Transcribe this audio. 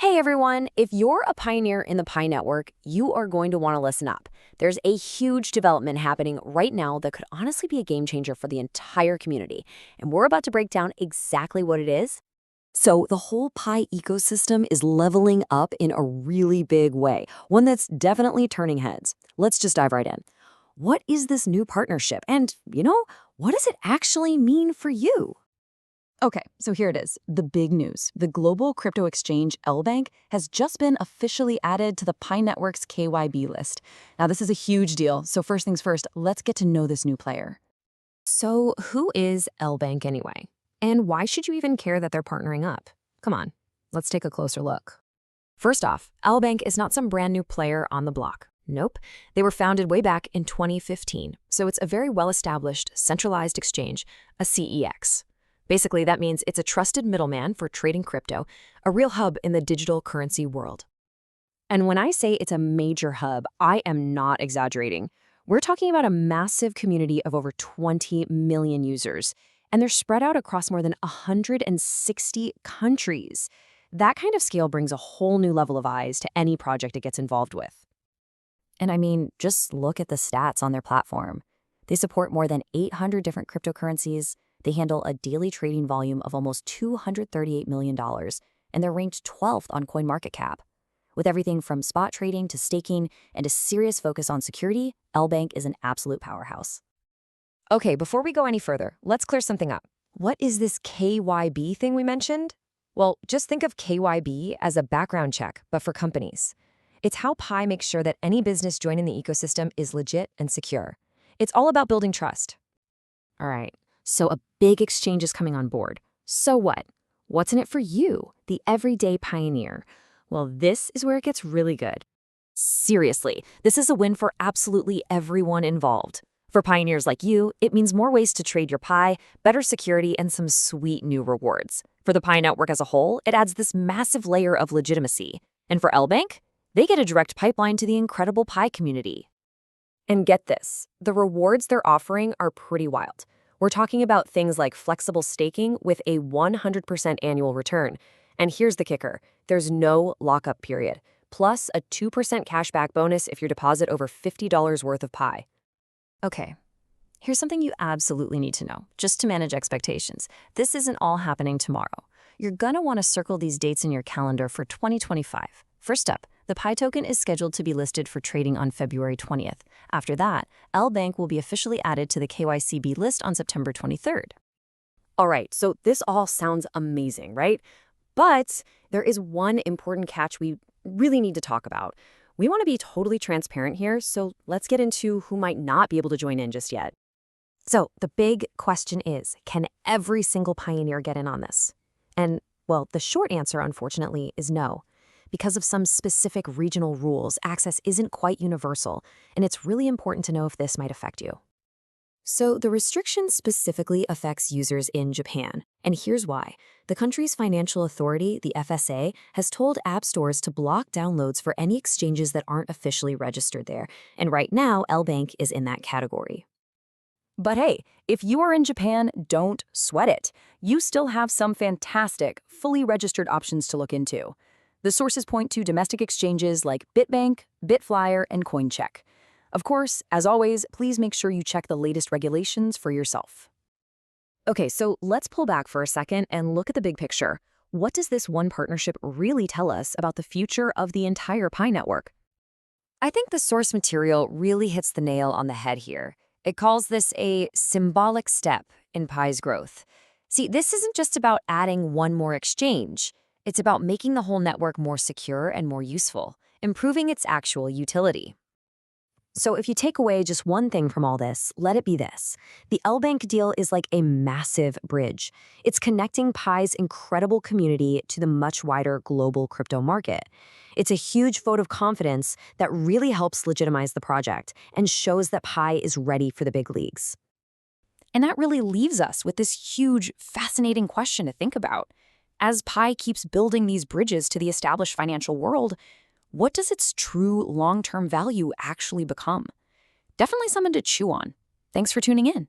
Hey everyone, if you're a pioneer in the Pi network, you are going to want to listen up. There's a huge development happening right now that could honestly be a game changer for the entire community, and we're about to break down exactly what it is. So the whole Pi ecosystem is leveling up in a really big way, one that's definitely turning heads. Let's just dive right in. What is this new partnership? And, what does it actually mean for you? Okay, so here it is, the big news. The global crypto exchange LBank has just been officially added to the Pi Network's KYB list. Now, this is a huge deal, so first things first, let's get to know this new player. So who is LBank anyway? And why should you even care that they're partnering up? Come on, let's take a closer look. First off, LBank is not some brand new player on the block. Nope, they were founded way back in 2015, so it's a very well-established centralized exchange, a CEX. Basically, that means it's a trusted middleman for trading crypto, a real hub in the digital currency world. And when I say it's a major hub, I am not exaggerating. We're talking about a massive community of over 20 million users, and they're spread out across more than 160 countries. That kind of scale brings a whole new level of eyes to any project it gets involved with. And I mean, just look at the stats on their platform. They support more than 800 different cryptocurrencies. They handle a daily trading volume of almost $238 million, and they're ranked 12th on CoinMarketCap. With everything from spot trading to staking and a serious focus on security, LBank is an absolute powerhouse. Okay, before we go any further, let's clear something up. What is this KYB thing we mentioned? Well, just think of KYB as a background check, but for companies. It's how Pi makes sure that any business joining the ecosystem is legit and secure. It's all about building trust. All right. So a big exchange is coming on board. So what? What's in it for you, the everyday pioneer? Well, this is where it gets really good. Seriously, this is a win for absolutely everyone involved. For pioneers like you, it means more ways to trade your Pi, better security, and some sweet new rewards. For the Pi network as a whole, it adds this massive layer of legitimacy. And for LBank, they get a direct pipeline to the incredible Pi community. And get this, the rewards they're offering are pretty wild. We're talking about things like flexible staking with a 100% annual return. And here's the kicker. There's no lockup period, plus a 2% cashback bonus if you deposit over $50 worth of Pi. Okay, here's something you absolutely need to know, just to manage expectations. This isn't all happening tomorrow. You're gonna want to circle these dates in your calendar for 2025. First up, the Pi token is scheduled to be listed for trading on February 20th. After that, LBank will be officially added to the KYCB list on September 23rd. All right, so this all sounds amazing, right? But there is one important catch we really need to talk about. We want to be totally transparent here, so let's get into who might not be able to join in just yet. So the big question is, can every single pioneer get in on this? And, well, the short answer, unfortunately, is no. Because of some specific regional rules, access isn't quite universal, and it's really important to know if this might affect you. So the restriction specifically affects users in Japan, and here's why. The country's financial authority, the FSA, has told app stores to block downloads for any exchanges that aren't officially registered there, and right now, LBank is in that category. But hey, if you are in Japan, don't sweat it. You still have some fantastic, fully registered options to look into. The sources point to domestic exchanges like BitBank, Bitflyer, and CoinCheck. Of course, as always, please make sure you check the latest regulations for yourself. Okay, so let's pull back for a second and look at the big picture. What does this one partnership really tell us about the future of the entire Pi network? I think the source material really hits the nail on the head here. It calls this a symbolic step in Pi's growth. See, this isn't just about adding one more exchange. It's about making the whole network more secure and more useful, improving its actual utility. So if you take away just one thing from all this, let it be this. The LBank deal is like a massive bridge. It's connecting Pi's incredible community to the much wider global crypto market. It's a huge vote of confidence that really helps legitimize the project and shows that Pi is ready for the big leagues. And that really leaves us with this huge, fascinating question to think about. As Pi keeps building these bridges to the established financial world, what does its true long-term value actually become? Definitely something to chew on. Thanks for tuning in.